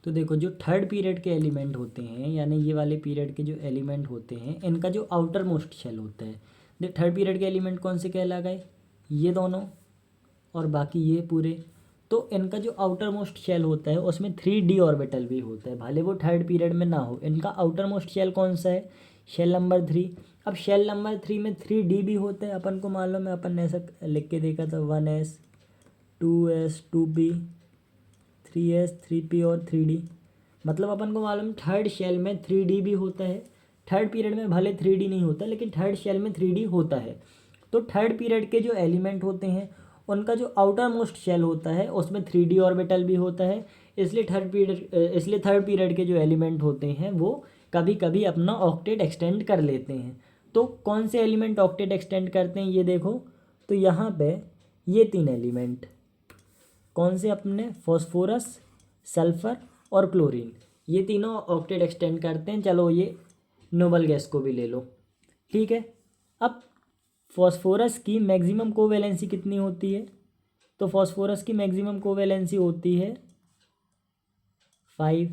तो देखो जो थर्ड पीरियड के एलिमेंट होते हैं, यानी ये वाले पीरियड के जो एलिमेंट होते हैं, इनका जो आउटर मोस्ट शेल होता है, देख थर्ड पीरियड के एलिमेंट कौन से कहला गए, ये दोनों और बाकी ये पूरे। तो इनका जो आउटर मोस्ट शेल होता है उसमें 3D ऑर्बिटल भी होता है, भले वो थर्ड पीरियड में ना हो। इनका आउटर मोस्ट शेल कौन सा है, शेल नंबर 3। अब शेल नंबर 3 में 3D भी होता है, अपन को मालूम है, अपन ने ऐसा लिख के देखा था, 1s 2s 2p 3s 3p और 3D। मतलब अपन को मालूम थर्ड शेल में 3D भी होता है। थर्ड पीरियड में भले 3D नहीं होता, लेकिन थर्ड शेल में 3D होता है। तो थर्ड पीरियड के जो एलिमेंट होते हैं उनका जो आउटर मोस्ट शेल होता है उसमें 3D ऑर्बिटल भी होता है। इसलिए थर्ड पीरियड के जो एलिमेंट होते हैं वो कभी कभी अपना ऑक्टेट एक्सटेंड कर लेते हैं। तो कौन से एलिमेंट ऑक्टेट एक्सटेंड करते हैं ये देखो, तो यहाँ पे ये 3 एलिमेंट कौन से अपने, फॉस्फोरस, सल्फर और क्लोरीन, ये तीनों ऑक्टेट एक्सटेंड करते हैं। चलो ये नोबल गैस को भी ले लो, ठीक है। अब फॉस्फोरस की मैक्सिमम कोवैलेंसी कितनी होती है, तो फॉस्फोरस की मैक्सिमम कोवैलेंसी होती है 5।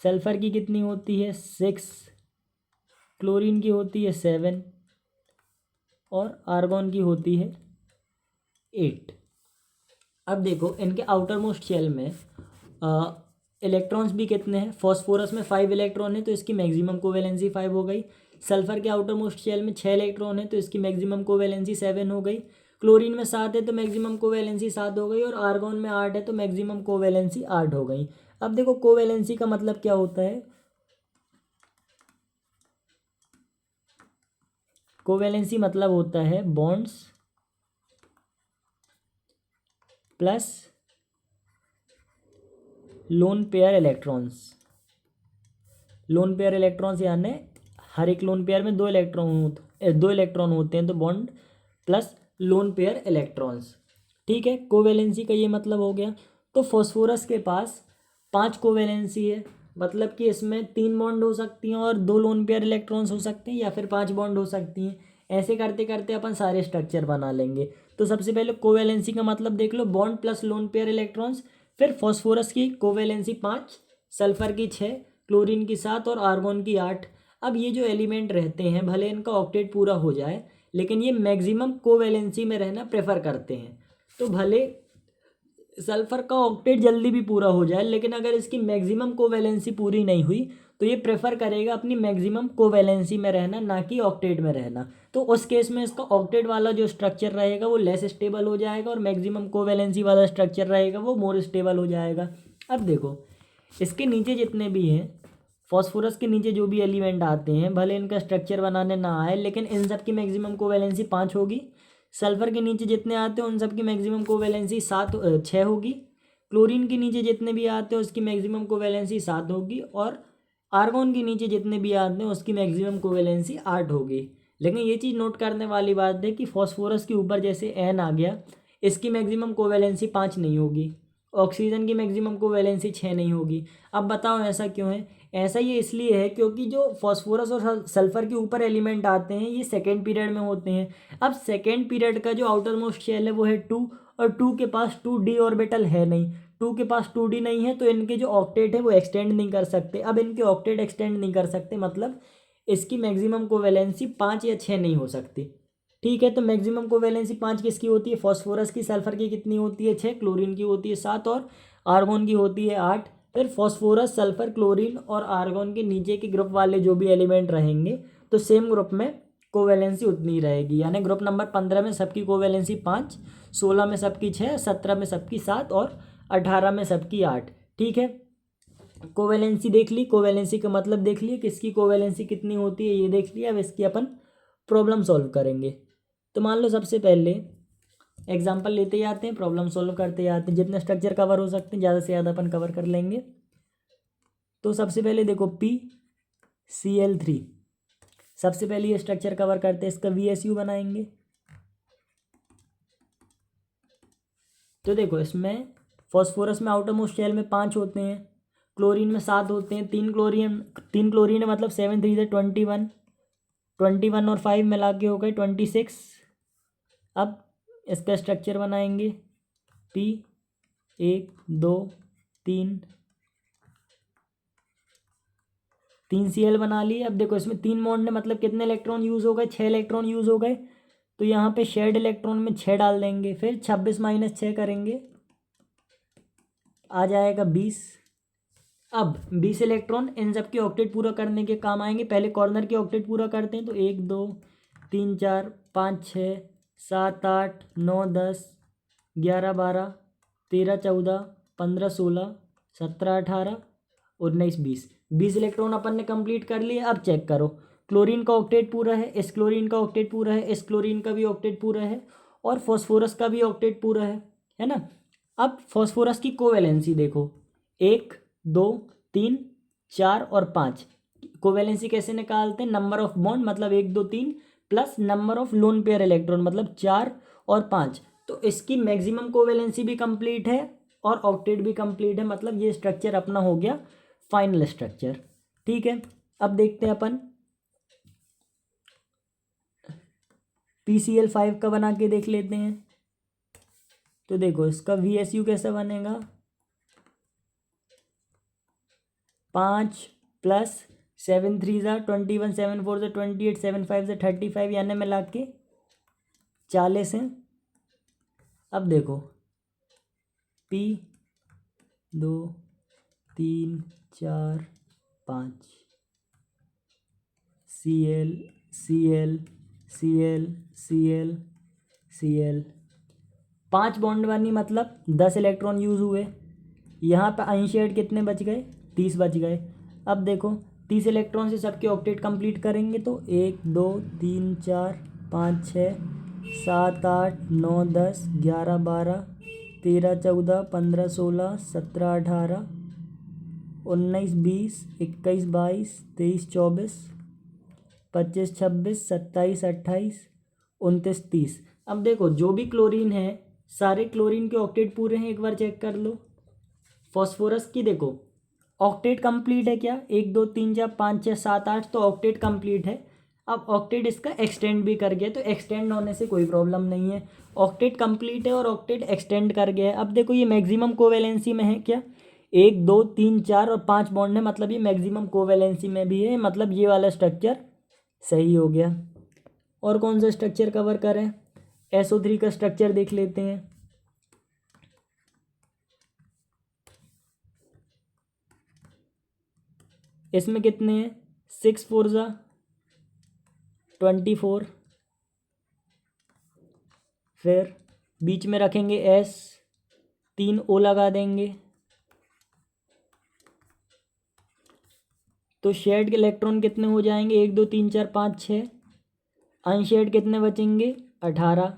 सल्फर की कितनी होती है 6। क्लोरीन की होती है 7 और आर्गॉन की होती है 8। अब देखो इनके आउटर मोस्ट शेल में इलेक्ट्रॉन्स भी कितने हैं, फॉस्फोरस में 5 इलेक्ट्रॉन है तो इसकी मैक्सिमम कोवैलेंसी 5 हो गई। सल्फर के आउटर मोस्ट शेल में 6 इलेक्ट्रॉन है तो इसकी मैक्सिमम कोवैलेंसी 7 हो गई। क्लोरीन में 7 है तो मैक्सिमम कोवैलेंसी 7 हो गई, और आर्गॉन में 8 है तो मैक्सिमम कोवैलेंसी 8 हो गई। अब देखो कोवैलेंसी का मतलब क्या होता है, कोवैलेंसी मतलब होता है bonds plus lone pair electrons. Loan pair electrons यानी हर एक लोन पेयर में 2 इलेक्ट्रॉन होते हैं, तो bond plus lone pair electrons, ठीक है। कोवैलेंसी का ये मतलब हो गया। तो फॉस्फोरस के पास 5 कोवैलेंसी है, मतलब कि इसमें 3 बॉन्ड हो सकती हैं और 2 लोन पेयर इलेक्ट्रॉन्स हो सकते हैं, या फिर 5 बॉन्ड हो सकती हैं। ऐसे करते करते अपन सारे स्ट्रक्चर बना लेंगे। तो सबसे पहले कोवैलेंसी का मतलब देख लो, bond plus lone pair electrons. फिर फॉस्फोरस की कोवैलेंसी 5, सल्फर की 6, क्लोरीन की 7 और आर्गॉन की 8। अब ये जो एलिमेंट रहते हैं भले इनका ऑक्टेट पूरा हो जाए, लेकिन ये मैक्सिमम कोवैलेंसी में रहना प्रेफर करते हैं। तो भले सल्फर का ऑक्टेट जल्दी भी पूरा हो जाए, लेकिन अगर इसकी मैक्सिमम कोवैलेंसी पूरी नहीं हुई तो ये प्रेफर करेगा अपनी मैक्सिमम कोवैलेंसी में रहना, ना कि ऑक्टेट में रहना। तो उस केस में इसका ऑक्टेट वाला जो स्ट्रक्चर रहेगा वो लेस स्टेबल हो जाएगा, और मैक्सिमम कोवैलेंसी वाला स्ट्रक्चर रहेगा वो मोर स्टेबल हो जाएगा। अब देखो इसके नीचे जितने भी हैं, फॉस्फोरस के नीचे जो भी एलिमेंट आते हैं, भले इनका स्ट्रक्चर बनाने ना आए, लेकिन इन सब की मैक्सिमम कोवैलेंसी 5 होगी। सल्फर के नीचे जितने आते हैं उन सब की मैक्सिमम कोवैलेंसी 6 होगी। क्लोरीन के नीचे जितने भी आते हैं उसकी मैक्सिमम कोवैलेंसी 7 होगी, और आर्गॉन के नीचे जितने भी आते हैं उसकी मैक्सिमम कोवैलेंसी 8 होगी। लेकिन ये चीज़ नोट करने वाली बात है कि फॉस्फोरस के ऊपर जैसे एन आ गया, इसकी मैक्सिमम कोवैलेंसी 5 नहीं होगी, ऑक्सीजन की मैक्सिमम कोवैलेंसी 6 नहीं होगी। अब बताओ ऐसा क्यों है, ऐसा ये इसलिए है क्योंकि जो फॉस्फोरस और सल्फर के ऊपर एलिमेंट आते हैं ये सेकेंड पीरियड में होते हैं। अब सेकेंड पीरियड का जो आउटर मोस्ट शेल है वो है 2, और 2 के पास 2D ऑर्बिटल है नहीं। 2 के पास 2D नहीं है तो इनके जो ऑक्टेट है वो एक्सटेंड नहीं कर सकते। अब इनके ऑक्टेट एक्सटेंड नहीं कर सकते मतलब इसकी मैक्सिमम कोवैलेंसी 5 या 6 नहीं हो सकती, ठीक है। तो मैक्सिमम कोवैलेंसी 5 किसकी होती है, फॉस्फोरस की। सल्फर की कितनी होती है 6, क्लोरीन की होती है 7 और आर्गॉन की होती है 8। फिर फॉस्फोरस, सल्फर, क्लोरीन और आर्गॉन के नीचे के ग्रुप वाले जो भी एलिमेंट रहेंगे तो सेम ग्रुप में कोवैलेंसी उतनी ही रहेगी, यानी ग्रुप नंबर 15 में सबकी कोवैलेंसी 5, 16 में सबकी 6, 17 में सबकी 7 और 18 में सबकी 8, ठीक है। कोवैलेंसी देख ली, कोवैलेंसी का मतलब देख लिए, किसकी कोवैलेंसी कितनी होती है ये देख लिया। अब इसकी अपन प्रॉब्लम सॉल्व करेंगे। तो मान लो सबसे पहले एग्जांपल लेते जाते हैं, प्रॉब्लम सॉल्व करते जाते हैं, जितने स्ट्रक्चर कवर हो सकते हैं ज़्यादा से ज़्यादा अपन कवर कर लेंगे। तो सबसे पहले देखो PCl3, सबसे पहले ये स्ट्रक्चर कवर करते हैं, इसका VSU बनाएंगे। तो देखो इसमें फॉस्फोरस में आउटर मोस्ट शेल में 5 होते हैं, क्लोरीन में 7 होते हैं, 3 क्लोरीन है, मतलब 7 3 से 21, 21 और 5 मिला के हो गए 26। अब इसका स्ट्रक्चर बनाएंगे P 1 2 3 3Cl बना लिए। अब देखो इसमें 3 बॉन्ड है, मतलब कितने इलेक्ट्रॉन यूज़ हो गए, 6 इलेक्ट्रॉन यूज़ हो गए। तो यहाँ पे शेयर्ड इलेक्ट्रॉन में 6 डाल देंगे, फिर 26 माइनस 6 करेंगे, आ जाएगा 20। अब 20 इलेक्ट्रॉन इन सब के ऑक्टेट पूरा करने के काम आएंगे। पहले कॉर्नर के ऑक्टेट पूरा करते हैं। तो 1 2 3 4 5 6 7 8 9 10 11 12 13 14 15 16 17 18 19 20। 20 इलेक्ट्रॉन अपन ने कंप्लीट कर लिए। अब चेक करो, क्लोरीन का ऑक्टेट पूरा है, इस क्लोरीन का ऑक्टेट पूरा है, इस क्लोरीन का भी ऑक्टेट पूरा है, और फॉस्फोरस का भी ऑक्टेट पूरा है ना। अब फॉस्फोरस की कोवैलेंसी देखो, 1 2 3 4 और 5। कोवैलेंसी कैसे निकालते हैं, नंबर ऑफ बॉन्ड मतलब 1 2 3 plus number of lone pair electron मतलब 4 और 5। तो इसकी मैक्सिमम कोवैलेंसी भी कंप्लीट है और ऑक्टेट भी कंप्लीट है, मतलब ये स्ट्रक्चर अपना हो गया फाइनल स्ट्रक्चर। ठीक है, अब देखते हैं अपन PCl5 का बना के देख लेते हैं। तो देखो इसका VSU कैसा बनेगा, 5 प्लस 7 3 ज़ा 21 7 4 ज़ा 28 7 5 ज़ा 35, यानी मिला के 40 है। अब देखो P 2 3 4 5 Cl Cl Cl Cl Cl 5 bond बनी, मतलब 10 इलेक्ट्रॉन यूज़ हुए। यहाँ पे अनशेयर्ड कितने बच गए, 30 बच गए। अब देखो 30 इलेक्ट्रॉन से सबके ऑक्टेट कंप्लीट करेंगे। तो 1 2 3 4 5 6 7 8 9 10 11 12 13 14 15 16 17 18 19 20 21 22 23 24 25 26 27 28 29 30। अब देखो जो भी क्लोरीन है, सारे क्लोरीन के ऑक्टेट पूरे हैं, एक बार चेक कर लो। फॉस्फोरस की देखो ऑक्टेट कंप्लीट है क्या, 1 2 3 4 5 6 7 8, तो ऑक्टेट कंप्लीट है। अब ऑक्टेट इसका एक्सटेंड भी कर गया, तो एक्सटेंड होने से कोई प्रॉब्लम नहीं है। ऑक्टेट कंप्लीट है और ऑक्टेट एक्सटेंड कर गया है। अब देखो ये मैक्सिमम कोवैलेंसी में है क्या, 1 2 3 4 और 5 बॉन्ड है, मतलब ये मैक्सिमम कोवैलेंसी में भी है, मतलब ये वाला स्ट्रक्चर सही हो गया। और कौन सा स्ट्रक्चर कवर करें, SO3 का स्ट्रक्चर देख लेते हैं। इसमें कितने हैं, 6 4 ज़ा 24, फिर बीच में रखेंगे S, 3 O लगा देंगे। तो शेयर्ड इलेक्ट्रॉन कितने हो जाएंगे, 1 2 3 4 5 6। अनशेयर्ड कितने बचेंगे, 18।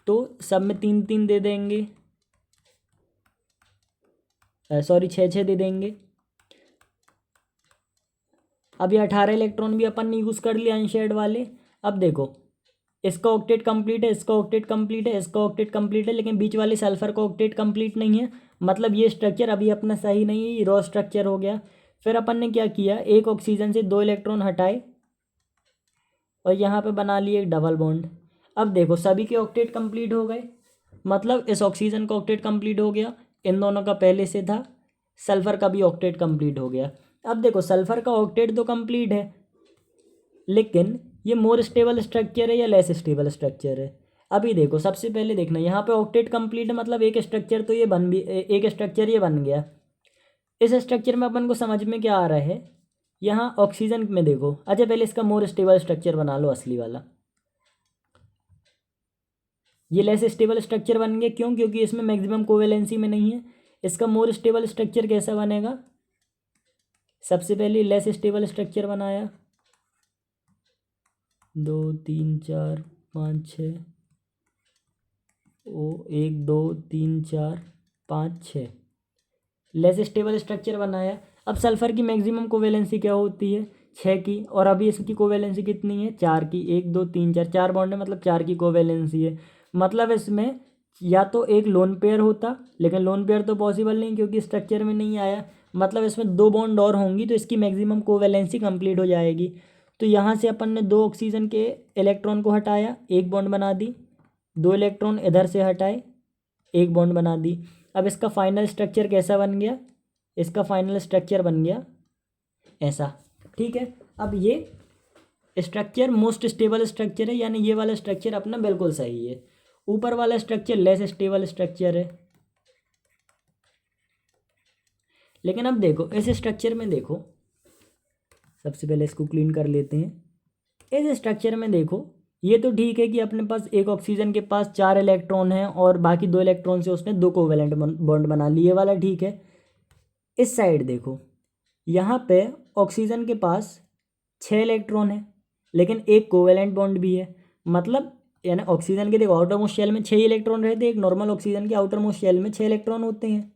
तो सब में 3 3 दे देंगे, सॉरी 6 6 दे देंगे। अब ये 18 इलेक्ट्रॉन भी अपन ने यूज़ कर लिया अनशेयर्ड वाले। अब देखो इसका ऑक्टेट कंप्लीट है, इसका ऑक्टेट कंप्लीट है, इसका ऑक्टेट कंप्लीट है, लेकिन बीच वाले सल्फर का ऑक्टेट कंप्लीट नहीं है, मतलब ये स्ट्रक्चर अभी अपना सही नहीं है, ये रॉ स्ट्रक्चर हो गया। फिर अपन ने क्या किया, एक ऑक्सीजन से 2 इलेक्ट्रॉन हटाए और यहाँ पे बना लिए एक डबल बॉन्ड। अब देखो सभी के ऑक्टेट कंप्लीट हो गए, मतलब इस ऑक्सीजन का ऑक्टेट कंप्लीट हो गया, इन दोनों का पहले से था, सल्फर का भी ऑक्टेट कंप्लीट हो गया। अब देखो सल्फर का ऑक्टेट तो कंप्लीट है, लेकिन ये मोर स्टेबल स्ट्रक्चर है या लेस स्टेबल स्ट्रक्चर है। अभी देखो सबसे पहले देखना, यहाँ पे ऑक्टेट कंप्लीट है, मतलब एक स्ट्रक्चर तो ये बन भी, एक स्ट्रक्चर ये बन गया। इस स्ट्रक्चर में अपन को समझ में क्या आ रहा है, यहाँ ऑक्सीजन में देखो, अच्छा पहले इसका मोर स्टेबल स्ट्रक्चर बना लो असली वाला। ये लेस स्टेबल स्ट्रक्चर बन गया, क्यों, क्योंकि इसमें मैक्सिमम कोवैलेंसी में नहीं है। इसका मोर स्टेबल स्ट्रक्चर कैसा बनेगा, सबसे पहले लेस स्टेबल स्ट्रक्चर बनाया, 2 3 4 5 6 ओ 1 2 3 4 5 6, लेस स्टेबल स्ट्रक्चर बनाया। अब सल्फर की मैक्सिमम कोवैलेंसी क्या होती है, 6 की, और अभी इसकी कोवैलेंसी कितनी है, 4 की। 1 2 3 4, 4 बॉन्ड है, मतलब 4 की कोवैलेंसी है। मतलब इसमें या तो एक लोन पेयर होता, लेकिन लोन पेयर तो पॉसिबल नहीं क्योंकि स्ट्रक्चर में नहीं आया, मतलब इसमें 2 बॉन्ड और होंगी तो इसकी मैक्सिमम कोवैलेंसी कंप्लीट हो जाएगी। तो यहाँ से अपन ने 2 ऑक्सीजन के इलेक्ट्रॉन को हटाया, एक बॉन्ड बना दी, 2 इलेक्ट्रॉन इधर से हटाए, एक बॉन्ड बना दी। अब इसका फाइनल स्ट्रक्चर कैसा बन गया, इसका फाइनल स्ट्रक्चर बन गया ऐसा। ठीक है, अब ये स्ट्रक्चर मोस्ट स्टेबल स्ट्रक्चर है, यानी ये वाला स्ट्रक्चर अपना बिल्कुल सही है। ऊपर वाला स्ट्रक्चर लेस स्टेबल स्ट्रक्चर है। लेकिन अब देखो इस स्ट्रक्चर में देखो, सबसे पहले इसको क्लीन कर लेते हैं। इस स्ट्रक्चर में देखो, ये तो ठीक है कि अपने पास एक ऑक्सीजन के पास 4 इलेक्ट्रॉन हैं और बाकी 2 इलेक्ट्रॉन से उसने 2 कोवेलेंट बॉन्ड बना लिए, वाला ठीक है। इस साइड देखो, यहाँ पे ऑक्सीजन के पास 6 इलेक्ट्रॉन है लेकिन एक कोवेलेंट बॉन्ड भी है। मतलब यानी ऑक्सीजन के देखो आउटर मोस्ट शेल में 6 इलेक्ट्रॉन रहते हैं, एक नॉर्मल ऑक्सीजन के आउटर मोस्ट शेल में 6 इलेक्ट्रॉन होते हैं।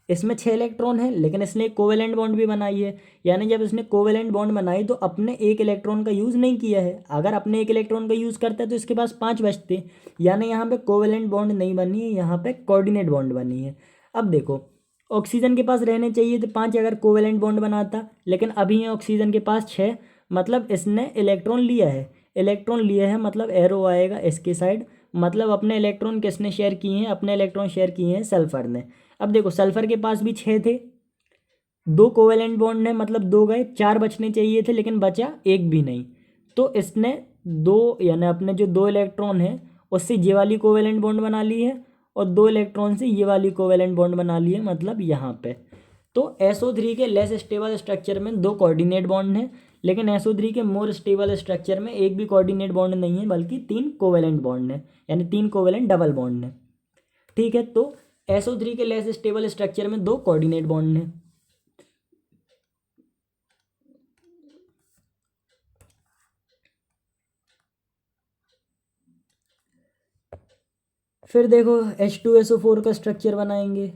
इसमें 6 इलेक्ट्रॉन है लेकिन इसने एक कोवेलेंट बॉन्ड भी बनाई है, यानी जब इसने कोवेलेंट बॉन्ड बनाई तो अपने एक इलेक्ट्रॉन का यूज़ नहीं किया है। अगर अपने एक इलेक्ट्रॉन का यूज़ करता है तो इसके पास 5 बचते, यानी यहाँ पे कोवेलेंट बॉन्ड नहीं बनी है, यहाँ पे कोऑर्डिनेट बॉन्ड बनी है। अब देखो ऑक्सीजन के पास रहने चाहिए थे 5 अगर कोवेलेंट बॉन्ड बनाता, लेकिन अभी है ऑक्सीजन के पास 6, मतलब इसने इलेक्ट्रॉन लिया है। इलेक्ट्रॉन लिया है मतलब एरो आएगा इसके साइड, मतलब अपने इलेक्ट्रॉन किसने शेयर किए हैं, अपने इलेक्ट्रॉन शेयर किए हैं सल्फर ने। अब देखो सल्फर के पास भी 6 थे, 2 कोवेलेंट बॉन्ड है मतलब 2 गए, 4 बचने चाहिए थे लेकिन बचा एक भी नहीं। तो इसने 2 यानी अपने जो 2 इलेक्ट्रॉन है उससे ये वाली कोवेलेंट बॉन्ड बना ली है और 2 इलेक्ट्रॉन से ये वाली कोवेलेंट बॉन्ड बना ली है, मतलब यहाँ पे। तो SO3 के लेस स्टेबल स्ट्रक्चर में 2 कोऑर्डिनेट बॉन्ड हैं, लेकिन SO3 के मोर स्टेबल स्ट्रक्चर में एक भी कोऑर्डिनेट बॉन्ड नहीं है बल्कि 3 कोवेलेंट बॉन्ड है, यानी 3 कोवेलेंट डबल बॉन्ड है। ठीक है, तो SO3 के लेस स्टेबल स्ट्रक्चर में 2 कोऑर्डिनेट बॉन्ड हैं। फिर देखो H2SO4 का स्ट्रक्चर बनाएंगे।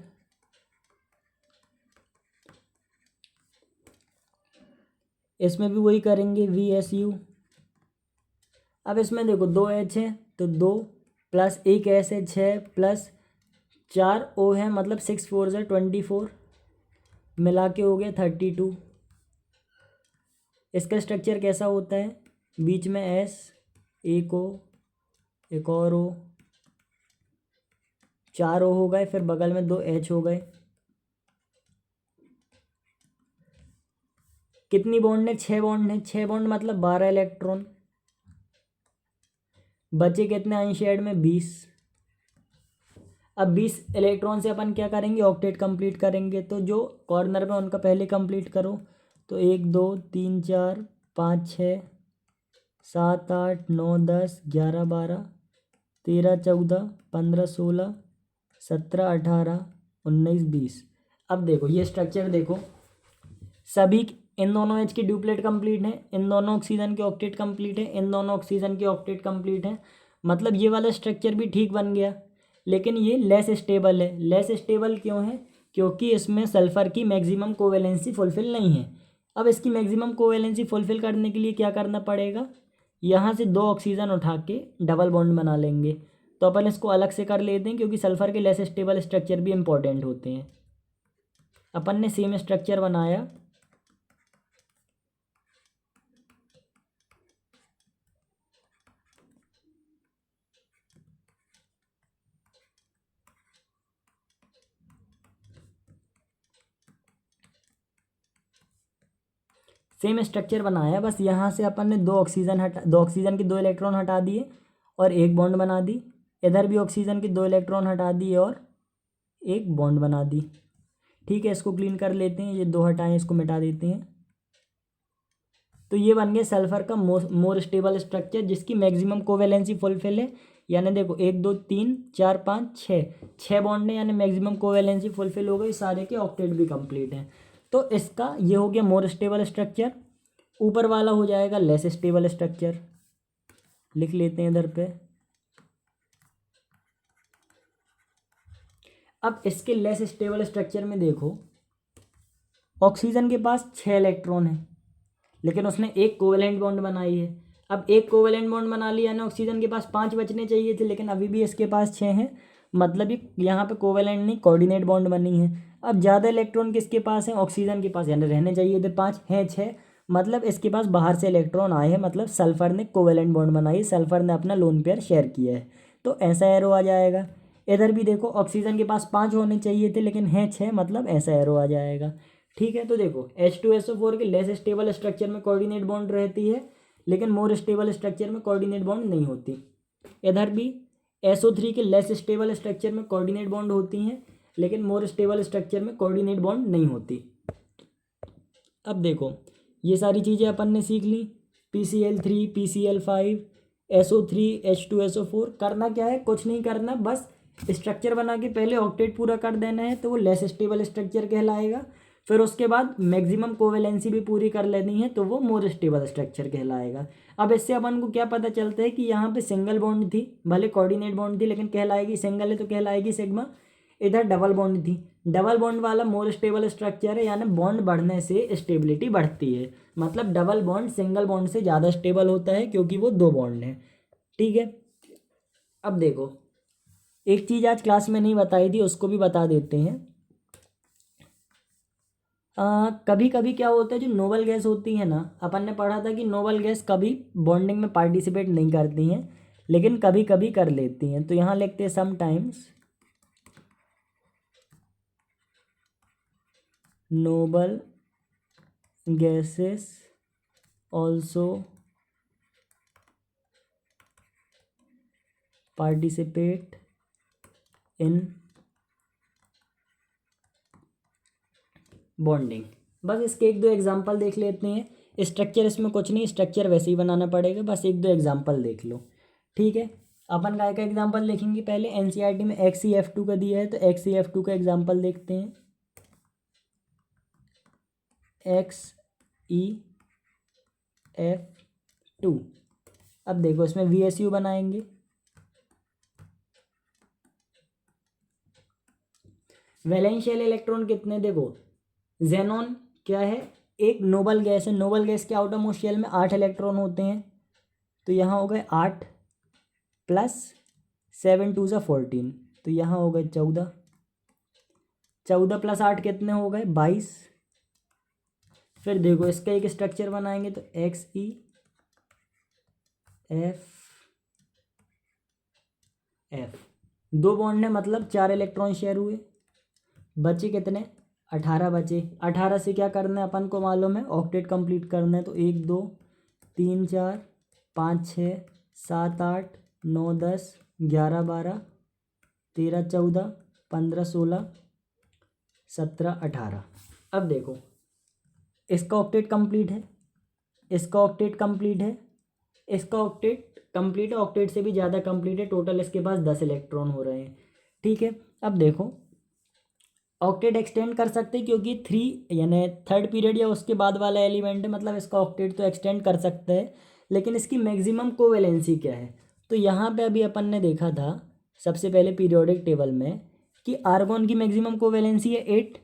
इसमें भी वही करेंगे VSU। अब इसमें देखो 2 H है तो 2 प्लस एक SH है प्लस 4 O है, मतलब 6 4 से 24 मिला के हो गया 32। इसका स्ट्रक्चर कैसा होता है, बीच में S, एक O, एक और O, 4 O हो गए, फिर बगल में 2 H हो गए। कितनी बॉन्ड है, 6 बॉन्ड है। 6 बॉन्ड मतलब 12 इलेक्ट्रॉन। बचे कितने अनशेयर्ड में, 20। अब 20 इलेक्ट्रॉन से अपन क्या करेंगे, ऑक्टेट कंप्लीट करेंगे। तो जो कॉर्नर में उनका पहले कंप्लीट करो। तो 1 2 3 4 5 6 7 8 9 10 11 12 13 14 15 16 17 18 19 20। अब देखो ये स्ट्रक्चर देखो, सभी इन दोनों एच के ड्यूप्लेट कंप्लीट हैं, इन दोनों ऑक्सीजन के ऑक्टेट कंप्लीट है, इन दोनों ऑक्सीजन के ऑक्टेट कंप्लीट हैं, मतलब ये वाला स्ट्रक्चर भी ठीक बन गया। लेकिन ये लेस स्टेबल है। लेस स्टेबल क्यों है, क्योंकि इसमें सल्फ़र की मैक्सिमम कोवेलेंसी फुलफिल नहीं है। अब इसकी मैक्सिमम कोवेलेंसी फुलफिल करने के लिए क्या करना पड़ेगा, यहाँ से 2 ऑक्सीजन उठा के डबल बॉन्ड बना लेंगे। तो अपन इसको अलग से कर लेते हैं क्योंकि सल्फ़र के लेस स्टेबल स्ट्रक्चर भी इंपॉर्टेंट होते हैं। अपन ने सेम स्ट्रक्चर बनाया, सेम स्ट्रक्चर बनाया, बस यहाँ से अपन ने 2 ऑक्सीजन के 2 इलेक्ट्रॉन हटा दिए और एक बॉन्ड बना दी। इधर भी ऑक्सीजन के 2 इलेक्ट्रॉन हटा दिए और एक बॉन्ड बना दी। ठीक है, इसको क्लीन कर लेते हैं, ये 2 हटाएं, इसको मिटा देते हैं। तो ये बन गया सल्फर का मोर स्टेबल स्ट्रक्चर जिसकी मैक्सिमम कोवेलेंसी फुलफिल है। यानी देखो 1 2 3 4 5 6 बॉन्ड है, यानी मैक्सिमम कोवेलेंसी फुलफिल हो गई, सारे के ऑक्टेट भी कंप्लीट हैं। तो इसका ये हो गया मोर स्टेबल स्ट्रक्चर। ऊपर वाला हो जाएगा लेस स्टेबल स्ट्रक्चर, लिख लेते हैं इधर पे। अब इसके लेस स्टेबल स्ट्रक्चर में देखो, ऑक्सीजन के पास 6 इलेक्ट्रॉन है लेकिन उसने एक कोवेलेंट बॉन्ड बनाई है। अब एक कोवेलेंट बॉन्ड बना लिया ना, ऑक्सीजन के पास 5 बचने चाहिए थे लेकिन अभी भी इसके पास 6 हैं, मतलब ये यहाँ पे कोवेलेंट नहीं कोऑर्डिनेट बॉन्ड बनी है। अब ज़्यादा इलेक्ट्रॉन किसके पास है, ऑक्सीजन के पास, यानी रहने चाहिए थे 5, हैं 6, मतलब इसके पास बाहर से इलेक्ट्रॉन आए हैं, मतलब सल्फर ने कोवेलेंट बॉन्ड बनाई, सल्फर ने अपना लोन पेयर शेयर किया है। तो ऐसा एरो आ जाएगा। इधर भी देखो ऑक्सीजन के पास 5 होने चाहिए थे लेकिन हैं 6, मतलब ऐसा एरो आ जाएगा। ठीक है, तो देखो H2SO4 के लेस स्टेबल स्ट्रक्चर में कोऑर्डिनेट बॉन्ड रहती है, लेकिन मोर स्टेबल स्ट्रक्चर में कोऑर्डिनेट बॉन्ड नहीं होती। इधर भी SO3 के लेस स्टेबल स्ट्रक्चर में कोऑर्डिनेट बॉन्ड होती हैं, लेकिन मोर स्टेबल स्ट्रक्चर में कोऑर्डिनेट बॉन्ड नहीं होती। अब देखो ये सारी चीज़ें अपन ने सीख ली, PCl3, PCl5, SO3, H2SO4। करना क्या है, कुछ नहीं करना, बस स्ट्रक्चर बना के पहले ऑक्टेट पूरा कर देना है, तो वो लेस स्टेबल स्ट्रक्चर कहलाएगा। फिर उसके बाद मैक्सिमम कोवेलेंसी भी पूरी कर लेनी है, तो वो मोर स्टेबल स्ट्रक्चर कहलाएगा। अब इससे अपन को क्या पता चलता है कि यहाँ पे सिंगल बॉन्ड थी, भले कोऑर्डिनेट बॉन्ड थी, लेकिन कहलाएगी सिंगल है तो कहलाएगी सिग्मा। इधर डबल बॉन्ड थी, डबल बॉन्ड वाला मोर स्टेबल स्ट्रक्चर है, यानी बॉन्ड बढ़ने से स्टेबिलिटी बढ़ती है। मतलब डबल बॉन्ड सिंगल बॉन्ड से ज़्यादा स्टेबल होता है, क्योंकि वो दो बॉन्ड हैं। ठीक है, अब देखो एक चीज़ आज क्लास में नहीं बताई थी, उसको भी बता देते हैं। कभी कभी क्या होता है, जो नोबल गैस होती है ना, अपन ने पढ़ा था कि नोबल गैस कभी बॉन्डिंग में पार्टिसिपेट नहीं करती हैं, लेकिन कभी कभी कर लेती हैं। तो यहाँ लिखते हैं sometimes noble gases also participate in bonding. बस इसके एक दो एग्जांपल देख लेते हैं। स्ट्रक्चर इसमें कुछ नहीं, स्ट्रक्चर वैसे ही बनाना पड़ेगा, बस एक दो एग्जांपल देख लो। ठीक है, अपन काय का एग्जांपल देखेंगे पहले। एनसीईआरटी में XeF2 का दिया है, तो XeF2 का एग्जांपल देखते हैं। XeF2। अब देखो इसमें VSU बनाएंगे। वैलेंशियल इलेक्ट्रॉन कितने, देखो जेनॉन क्या है, एक नोबल गैस है। नोबल गैस के आउटर मोस्ट शेल में 8 इलेक्ट्रॉन होते हैं, तो यहाँ हो गए 8 प्लस 7 2 14, तो यहाँ हो गए 14। 14 प्लस 8 कितने हो गए, 22। फिर देखो इसका एक स्ट्रक्चर बनाएंगे, तो XeF। दो बॉन्ड है, मतलब 4 इलेक्ट्रॉन शेयर हुए, बचे कितने, 18 बचे। 18 से क्या करना है अपन को मालूम है, ऑक्टेट कंप्लीट करना है। तो 1 2 3 4 5 6 7 8 9 10 11 12 13 14 15 16 17 18। अब देखो इसका ऑक्टेट कंप्लीट है, इसका ऑक्टेट कंप्लीट है, इसका ऑक्टेट कंप्लीट है, ऑक्टेट से भी ज़्यादा कंप्लीट है। टोटल इसके पास 10 इलेक्ट्रॉन हो रहे हैं। ठीक है, अब देखो ऑक्टेट एक्सटेंड कर सकते हैं, क्योंकि 3 यानी थर्ड पीरियड या उसके बाद वाला एलिमेंट है, मतलब इसका ऑक्टेट तो एक्सटेंड कर सकते हैं। लेकिन इसकी मैक्सिमम कोवेलेंसी क्या है, तो यहाँ पे अभी अपन ने देखा था सबसे पहले पीरियोडिक टेबल में कि आर्गॉन की मैक्सिमम कोवेलेंसी है 8।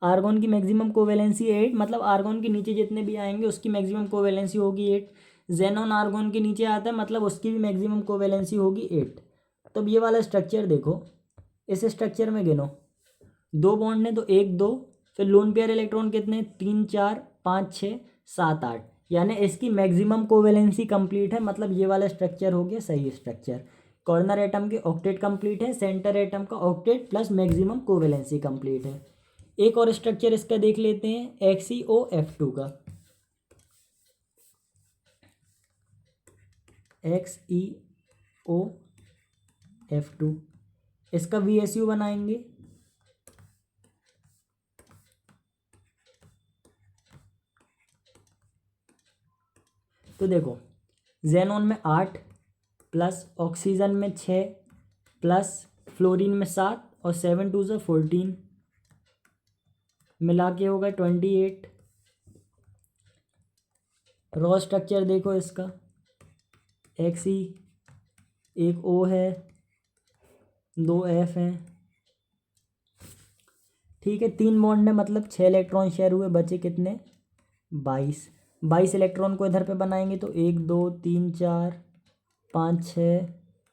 आर्गॉन की मैक्सिमम कोवेलेंसी है 8, मतलब आर्गॉन के नीचे जितने भी आएंगे उसकी मैक्सिमम कोवेलेंसी होगी 8। जेनॉन आर्गॉन के नीचे आता है, मतलब उसकी भी मैक्सिमम कोवेलेंसी होगी 8। तो अब ये वाला स्ट्रक्चर देखो, इस स्ट्रक्चर में गिनो, दो बॉन्ड ने तो 1 2, फिर लोन पेयर इलेक्ट्रॉन कितने, 3 4 5 6 7 8, यानी इसकी मैक्सिमम कोवेलेंसी कंप्लीट है। मतलब ये वाला स्ट्रक्चर हो गया सही स्ट्रक्चर। कॉर्नर एटम के ऑक्टेट कंप्लीट है, सेंटर एटम का octet plus maximum covalency complete है। एक और स्ट्रक्चर इसका देख लेते हैं, XeOF2 का। XeOF2 इसका VSU बनाएंगे। तो देखो जेनॉन में 8 प्लस ऑक्सीजन में 6 प्लस फ्लोरीन में 7 और 7 2 14, मिला के होगा 28। रॉ स्ट्रक्चर देखो इसका, Xe, एक O है, 2 F हैं। ठीक है, 3 बॉन्ड है, मतलब 6 इलेक्ट्रॉन शेयर हुए, बचे कितने, 22। 22 इलेक्ट्रॉन को इधर पे बनाएंगे, तो 1 2 3 4 5 6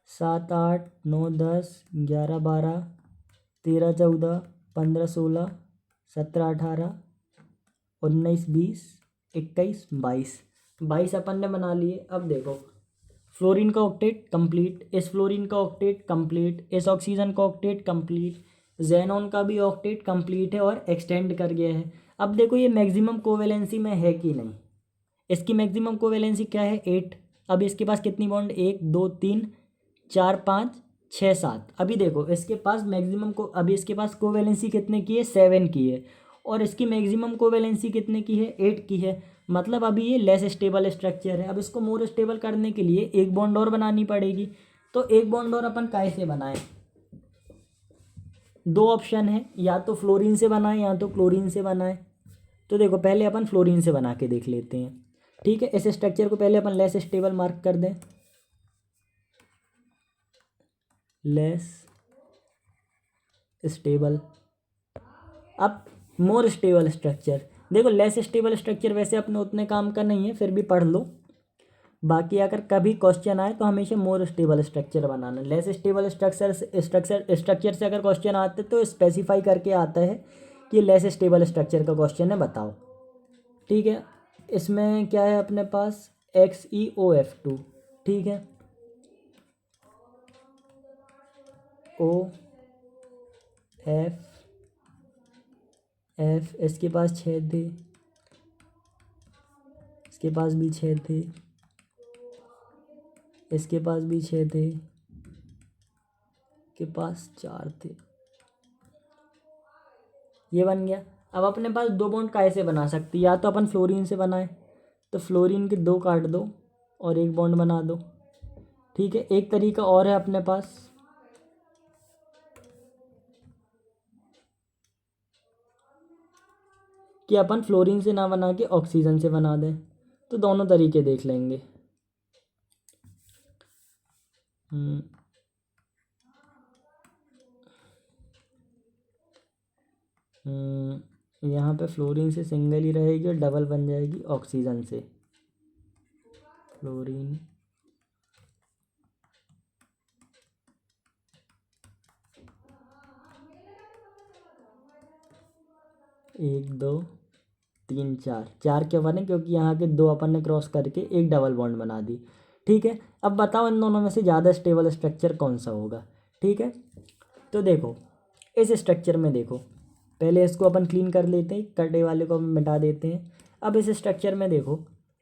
7 8 9 10 11 12 13 14 15 16 17 18 19 20 21 22। 22 अपन ने बना लिए। अब देखो फ्लोरीन का ऑक्टेट कंप्लीट, इस फ्लोरीन का ऑक्टेट कंप्लीट, इस ऑक्सीजन का ऑक्टेट कंप्लीट, जेनॉन का भी ऑक्टेट कंप्लीट है और एक्सटेंड कर गया है। अब देखो ये मैक्सिमम कोवेलेंसी में है कि नहीं। इसकी मैक्सिमम कोवेलेंसी क्या है 8। अब इसके पास कितनी बॉन्ड 1 2 3 4 5 6 7। अभी देखो इसके पास मैक्सिमम को अभी इसके पास कोवेलेंसी कितने की है 7 की है और इसकी मैक्सिमम कोवेलेंसी कितने की है 8 की है। मतलब अभी ये लेस स्टेबल स्ट्रक्चर है। अब इसको मोर स्टेबल करने के लिए एक बॉन्ड और बनानी पड़ेगी। तो एक बॉन्ड और अपन कैसे बनाएं? दो ऑप्शन है, या तो फ्लोरीन से बनाएं या तो क्लोरीन से बनाएं। तो देखो पहले अपन फ्लोरीन से बना के देख लेते हैं। ठीक है, इस स्ट्रक्चर को पहले अपन लेस स्टेबल मार्क कर दें, लेस स्टेबल। अब मोर स्टेबल स्ट्रक्चर, देखो लेस स्टेबल स्ट्रक्चर वैसे अपने उतने काम का नहीं है, फिर भी पढ़ लो। बाकी अगर कभी क्वेश्चन आए तो हमेशा मोर स्टेबल स्ट्रक्चर बनाना। लेस स्टेबल स्ट्रक्चर से अगर क्वेश्चन आते तो स्पेसिफाई करके आता है कि लेस स्टेबल स्ट्रक्चर का क्वेश्चन है बताओ। ठीक है, इसमें क्या है अपने पास XeOF2। ठीक है, OF, इसके पास छेद थे, इसके पास भी छेद थे, इसके पास भी छः थे, के पास 4 थे। ये बन गया। अब अपने पास दो बॉन्ड कैसे बना सकते, या तो अपन फ्लोरीन से बनाए तो फ्लोरीन के 2 काट दो और एक बॉन्ड बना दो। ठीक है, एक तरीका और है अपने पास, कि अपन फ्लोरीन से ना बना के ऑक्सीजन से बना दें। तो दोनों तरीके देख लेंगे। यहाँ पे फ्लोरीन से सिंगल ही रहेगी और डबल बन जाएगी ऑक्सीजन से। फ्लोरीन एक दो तीन चार क्यों बने, क्योंकि यहाँ के 2 अपन ने क्रॉस करके एक डबल बॉन्ड बना दी। ठीक है, अब बताओ इन दोनों में से ज़्यादा स्टेबल स्ट्रक्चर कौन सा होगा। ठीक है, तो देखो इस स्ट्रक्चर में देखो, पहले इसको अपन क्लीन कर लेते हैं, कटे वाले को अपन मिटा देते हैं। अब इस स्ट्रक्चर में देखो,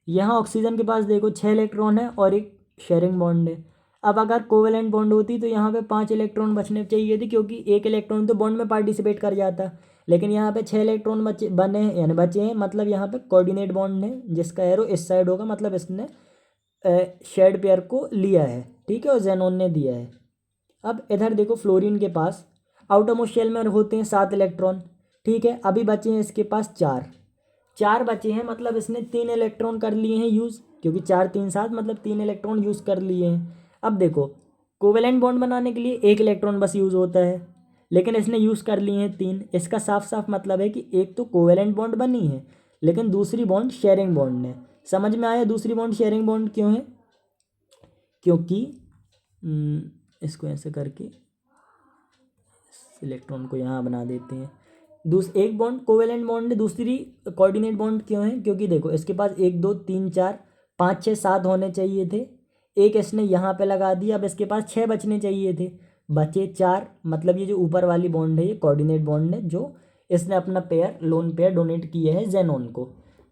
यहाँ ऑक्सीजन के पास देखो 6 इलेक्ट्रॉन है और एक शेयरिंग बॉन्ड है। अब अगर कोवेलेंट बॉन्ड होती तो यहाँ पे 5 इलेक्ट्रॉन बचने चाहिए थे, क्योंकि एक इलेक्ट्रॉन तो बॉन्ड में पार्टिसिपेट कर जाता। लेकिन यहाँ पे 6 इलेक्ट्रॉन बने हैं, यानी बचे हैं, मतलब यहाँ पे कोऑर्डिनेट बॉन्ड है जिसका एरो इस साइड होगा, मतलब इसने शेड पेयर को लिया है। ठीक है, और जेनॉन ने दिया है। अब इधर देखो फ्लोरीन के पास आउटरमोस्ट शेल में होते हैं 7 इलेक्ट्रॉन। ठीक है, अभी बचे हैं इसके पास 4 बचे हैं, मतलब इसने 3 इलेक्ट्रॉन कर लिए हैं यूज़, क्योंकि 4 3 7 मतलब 3 इलेक्ट्रॉन यूज़ कर लिए हैं। अब देखो कोवेलेंट बॉन्ड बनाने के लिए 1 इलेक्ट्रॉन बस यूज़ होता है, लेकिन इसने यूज़ कर लिए हैं 3। इसका साफ साफ मतलब है कि एक तो कोवेलेंट बॉन्ड बनी है, लेकिन दूसरी बॉन्ड शेयरिंग बॉन्ड है। समझ में आया दूसरी बॉन्ड शेयरिंग बॉन्ड क्यों है? क्योंकि इसको ऐसे करके इलेक्ट्रॉन को यहाँ बना देते हैं। एक बॉन्ड कोवेलेंट बॉन्ड है, दूसरी कोऑर्डिनेट बॉन्ड क्यों है? क्योंकि देखो इसके पास 1 2 3 4 5 6 7 होने चाहिए थे, एक इसने यहाँ पे लगा दिया। अब इसके पास 6 बचने चाहिए थे, बचे 4। मतलब ये जो ऊपर वाली बॉन्ड है ये कोऑर्डिनेट बॉन्ड है, जो इसने अपना पेयर लोन पेयर डोनेट किया है जेनॉन को।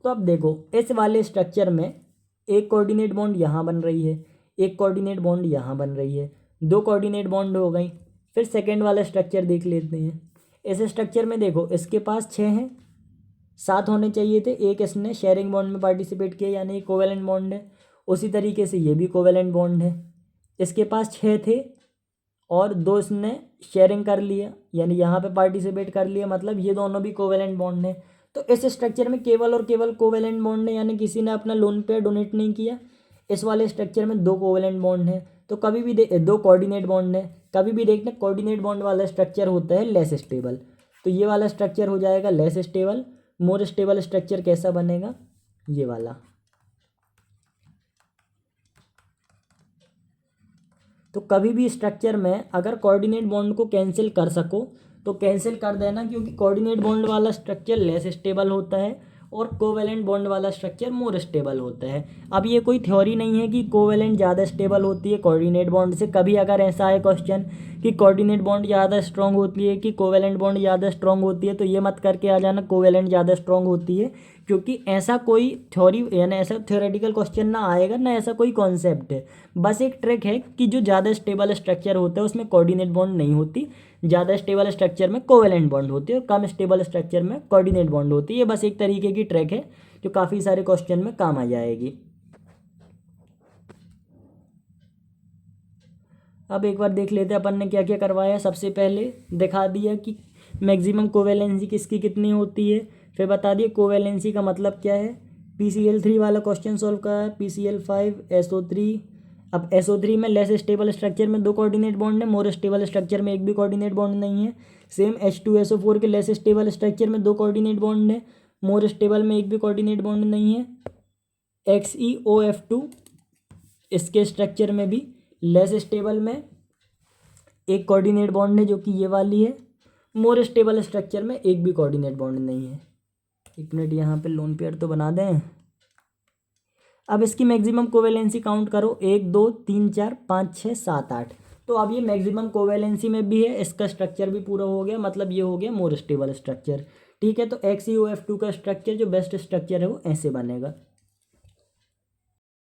तो अब देखो इस वाले स्ट्रक्चर में एक कोऑर्डिनेट बॉन्ड यहाँ बन रही है, एक कोऑर्डिनेट बॉन्ड यहाँ बन रही है, 2 कोऑर्डिनेट बॉन्ड हो गई। फिर सेकेंड वाला स्ट्रक्चर देख लेते हैं। इस स्ट्रक्चर में देखो इसके पास 6 हैं, 7 होने चाहिए थे, एक इसने शेयरिंग बॉन्ड में पार्टिसिपेट किया यानी कोवेलेंट बॉन्ड है। उसी तरीके से ये भी कोवेलेंट बॉन्ड है, इसके पास 6 थे और 2 इसने शेयरिंग कर लिया यानी यहाँ पे पार्टिसिपेट कर लिया, मतलब ये दोनों भी कोवेलेंट बॉन्ड है। तो इस स्ट्रक्चर में केवल और केवल कोवेलेंट बॉन्ड है, यानी किसी ने अपना लोन पेयर डोनेट नहीं किया। इस वाले स्ट्रक्चर में 2 कोवेलेंट बॉन्ड है, तो कभी भी 2 कोऑर्डिनेट बॉन्ड है। कभी भी देखना कोऑर्डिनेट बॉन्ड वाला स्ट्रक्चर होता है लेस स्टेबल, तो ये वाला स्ट्रक्चर हो जाएगा less stable. More stable structure कैसा बनेगा? ये वाला। तो कभी भी स्ट्रक्चर में अगर कोऑर्डिनेट बॉन्ड को कैंसिल कर सको तो कैंसिल कर देना, क्योंकि कोऑर्डिनेट बॉन्ड वाला स्ट्रक्चर लेस स्टेबल होता है और कोवेलेंट बॉन्ड वाला स्ट्रक्चर मोर स्टेबल होता है। अब ये कोई थ्योरी नहीं है कि कोवेलेंट ज़्यादा स्टेबल होती है कोऑर्डिनेट बॉन्ड से। कभी अगर ऐसा है क्वेश्चन कि कोऑर्डिनेट बॉन्ड ज़्यादा स्ट्रॉन्ग होती है कि कोवेलेंट बॉन्ड ज़्यादा स्ट्रॉन्ग होती है, तो ये मत करके आ जाना कोवेलेंट ज़्यादा स्ट्रॉन्ग होती है, क्योंकि ऐसा कोई थ्योरी यानी ऐसा थ्योरेटिकल क्वेश्चन ना आएगा, ना ऐसा कोई कॉन्सेप्ट है। बस एक ट्रिक है कि जो ज़्यादा स्टेबल स्ट्रक्चर होता है उसमें कोऑर्डिनेट बॉन्ड नहीं होती, ज़्यादा स्टेबल स्ट्रक्चर में कोवेलेंट बॉन्ड होती है और कम स्टेबल स्ट्रक्चर में कोऑर्डिनेट बॉन्ड होती है। ये बस एक तरीके की ट्रिक है जो काफ़ी सारे क्वेश्चन में काम आ जाएगी। अब एक बार देख लेते हैं अपन ने क्या क्या करवाया। सबसे पहले दिखा दिया कि मैक्सिमम कोवेलेंसी किसकी कितनी होती है, फिर बता दिए कोवेलेंसी का मतलब क्या है। PCl3 वाला क्वेश्चन सॉल्व करा है, PCl5 SO3। अब SO3 में लेस स्टेबल स्ट्रक्चर में 2 कोऑर्डिनेट बॉन्ड है, मोर स्टेबल स्ट्रक्चर में एक भी कोऑर्डिनेट बॉन्ड नहीं है। सेम H2SO4 के लेस स्टेबल स्ट्रक्चर में 2 कोऑर्डिनेट बॉन्ड है, मोर स्टेबल में एक भी कोऑर्डिनेट बॉन्ड नहीं है। XeOF2 इसके स्ट्रक्चर में भी लेस स्टेबल में एक कोऑर्डिनेट बॉन्ड है जो कि ये वाली है, मोर स्टेबल स्ट्रक्चर में एक भी कोऑर्डिनेट बॉन्ड नहीं है। एक मिनट, यहाँ पे लोन पेयर तो बना दें। अब इसकी मैक्सिमम कोवेलेंसी काउंट करो, 1 2 3 4 5 6 7 8। तो अब ये मैक्सिमम कोवेलेंसी में भी है, इसका स्ट्रक्चर भी पूरा हो गया, मतलब ये हो गया मोर स्टेबल स्ट्रक्चर। ठीक है, तो XeOF2 का स्ट्रक्चर जो बेस्ट स्ट्रक्चर है वो ऐसे बनेगा।